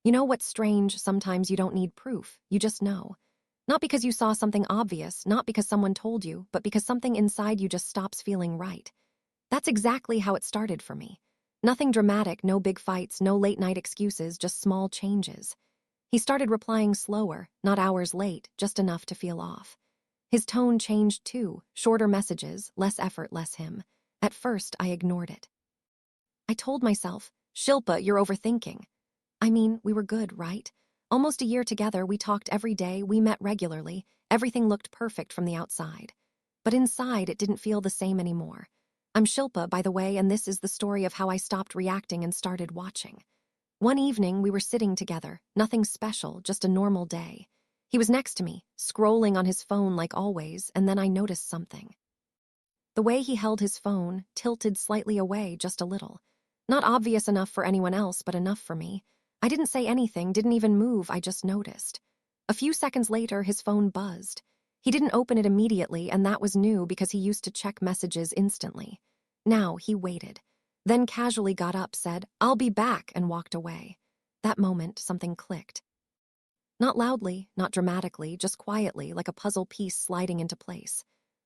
You know what's strange? Sometimes you don't need proof, you just know. Not because you saw something obvious, not because someone told you, but because something inside you just stops feeling right. That's exactly how it started for me. Nothing dramatic, no big fights, no late-night excuses, just small changes. He started replying slower, not hours late, just enough to feel off. His tone changed too, shorter messages, less effort, less him. At first, I ignored it. I told myself, Shilpa, you're overthinking. I mean, we were good, right? Almost a year together, we talked every day, we met regularly, everything looked perfect from the outside. But inside, it didn't feel the same anymore. I'm Shilpa, by the way, and this is the story of how I stopped reacting and started watching. One evening, we were sitting together, nothing special, just a normal day. He was next to me, scrolling on his phone like always, and then I noticed something. The way he held his phone, tilted slightly away just a little. Not obvious enough for anyone else, but enough for me. I didn't say anything, didn't even move, I just noticed. A few seconds later, his phone buzzed. He didn't open it immediately, and that was new because he used to check messages instantly. Now, he waited. Then casually got up, said, "I'll be back," and walked away. That moment, something clicked. Not loudly, not dramatically, just quietly, like a puzzle piece sliding into place.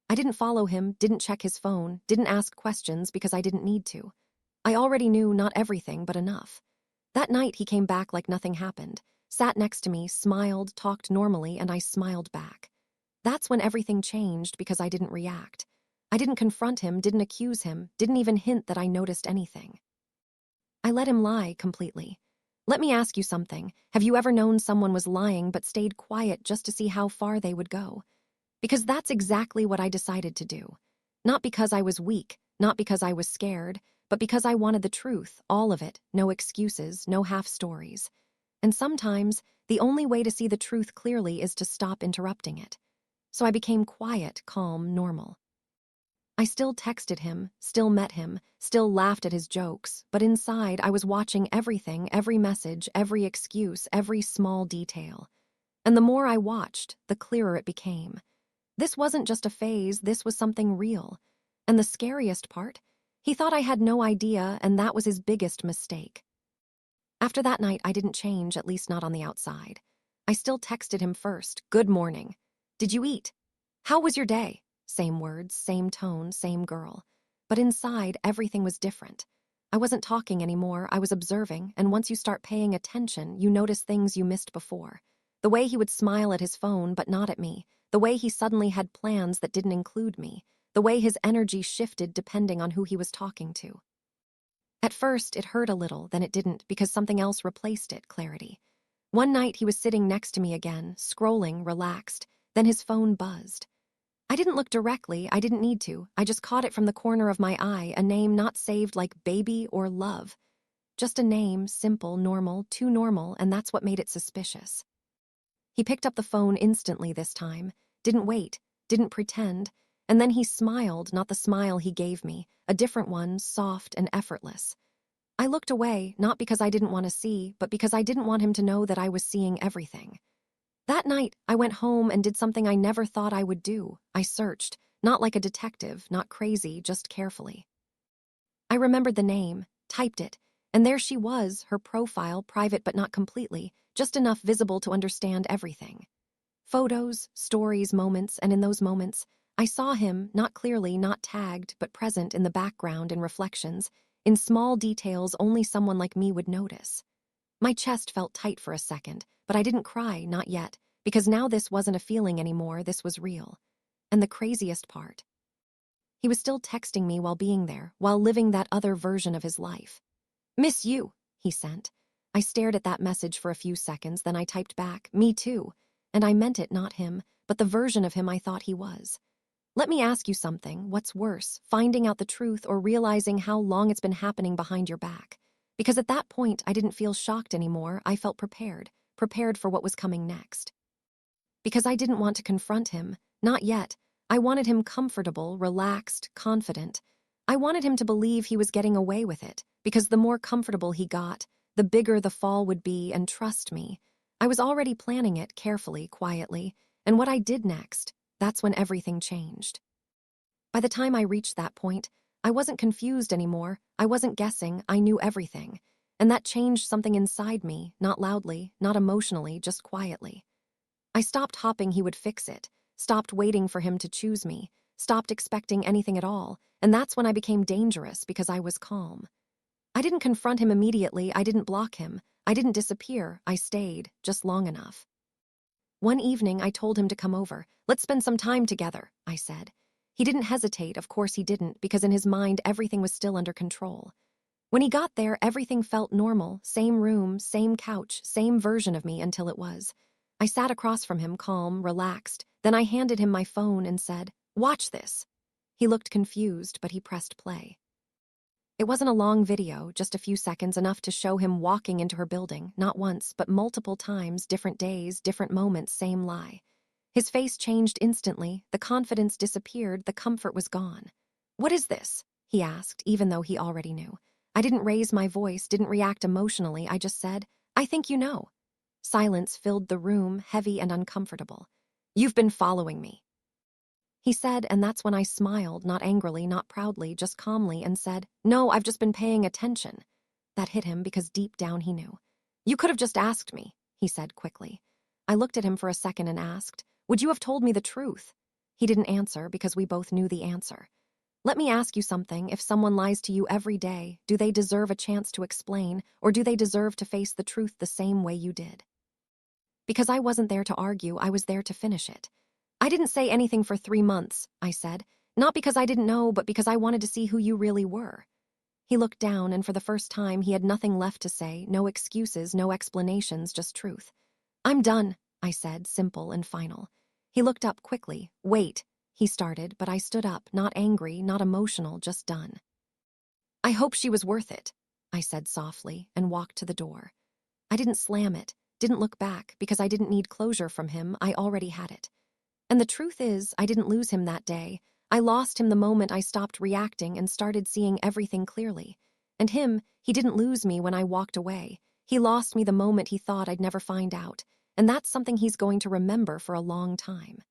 I didn't follow him, didn't check his phone, didn't ask questions because I didn't need to. I already knew not everything, but enough. That night he came back like nothing happened, sat next to me, smiled, talked normally, and I smiled back. That's when everything changed because I didn't react. I didn't confront him, didn't accuse him, didn't even hint that I noticed anything. I let him lie completely. Let me ask you something. Have you ever known someone was lying but stayed quiet just to see how far they would go? Because that's exactly what I decided to do. Not because I was weak, not because I was scared, but because I wanted the truth, all of it, no excuses, no half stories. And sometimes, the only way to see the truth clearly is to stop interrupting it. So I became quiet, calm, normal. I still texted him, still met him, still laughed at his jokes, but inside I was watching everything, every message, every excuse, every small detail. And the more I watched, the clearer it became. This wasn't just a phase, this was something real. And the scariest part? He thought I had no idea, and that was his biggest mistake. After that night, I didn't change, at least not on the outside. I still texted him first, "Good morning. Did you eat? How was your day?" Same words, same tone, same girl. But inside, everything was different. I wasn't talking anymore, I was observing, and once you start paying attention, you notice things you missed before. The way he would smile at his phone, but not at me. The way he suddenly had plans that didn't include me. The way his energy shifted depending on who he was talking to. At first, it hurt a little, then it didn't, because something else replaced it, clarity. One night, he was sitting next to me again, scrolling, relaxed. Then his phone buzzed. I didn't look directly, I didn't need to. I just caught it from the corner of my eye, a name not saved like baby or love. Just a name, simple, normal, too normal, and that's what made it suspicious. He picked up the phone instantly this time, didn't wait, didn't pretend, and then he smiled, not the smile he gave me, a different one, soft and effortless. I looked away, not because I didn't want to see, but because I didn't want him to know that I was seeing everything. That night, I went home and did something I never thought I would do. I searched, not like a detective, not crazy, just carefully. I remembered the name, typed it, and there she was, her profile, private but not completely, just enough visible to understand everything. Photos, stories, moments, and in those moments, I saw him, not clearly, not tagged, but present in the background in reflections, in small details only someone like me would notice. My chest felt tight for a second, but I didn't cry, not yet, because now this wasn't a feeling anymore, this was real. And the craziest part, he was still texting me while being there, while living that other version of his life. "Miss you," he sent. I stared at that message for a few seconds, then I typed back, "Me too." And I meant it, not him, but the version of him I thought he was. Let me ask you something, what's worse, finding out the truth or realizing how long it's been happening behind your back? Because at that point, I didn't feel shocked anymore, I felt prepared, prepared for what was coming next. Because I didn't want to confront him, not yet. I wanted him comfortable, relaxed, confident. I wanted him to believe he was getting away with it, because the more comfortable he got, the bigger the fall would be, and trust me, I was already planning it carefully, quietly, and what I did next, that's when everything changed. By the time I reached that point, I wasn't confused anymore, I wasn't guessing, I knew everything. and that changed something inside me, not loudly, not emotionally, just quietly. I stopped hoping he would fix it, stopped waiting for him to choose me, stopped expecting anything at all, and that's when I became dangerous because I was calm. I didn't confront him immediately, I didn't block him, I didn't disappear, I stayed, just long enough. One evening, I told him to come over. Let's spend some time together, I said. He didn't hesitate, of course he didn't, because in his mind everything was still under control. When he got there, everything felt normal, same room, same couch, same version of me until it was. I sat across from him, calm, relaxed, then I handed him my phone and said, "Watch this." He looked confused, but he pressed play. It wasn't a long video, just a few seconds, enough to show him walking into her building, not once, but multiple times, different days, different moments, same lie. His face changed instantly, the confidence disappeared, the comfort was gone. "What is this?" he asked, even though he already knew. I didn't raise my voice, didn't react emotionally, I just said, "I think you know." Silence filled the room, heavy and uncomfortable. "You've been following me," he said, and that's when I smiled, not angrily, not proudly, just calmly, and said, "No, I've just been paying attention." That hit him because deep down he knew. "You could have just asked me," he said quickly. I looked at him for a second and asked, "Would you have told me the truth?" He didn't answer because we both knew the answer. "Let me ask you something. If someone lies to you every day, do they deserve a chance to explain, or do they deserve to face the truth the same way you did?" Because I wasn't there to argue, I was there to finish it. "I didn't say anything for 3 months," I said. "Not because I didn't know, but because I wanted to see who you really were." He looked down, and for the first time, he had nothing left to say, no excuses, no explanations, just truth. "I'm done," I said, simple and final. He looked up quickly. "Wait," he started, but I stood up, not angry, not emotional, just done. "I hope she was worth it," I said softly, and walked to the door. I didn't slam it, didn't look back, because I didn't need closure from him, I already had it. And the truth is, I didn't lose him that day. I lost him the moment I stopped reacting and started seeing everything clearly. And him, he didn't lose me when I walked away. He lost me the moment he thought I'd never find out. And that's something he's going to remember for a long time.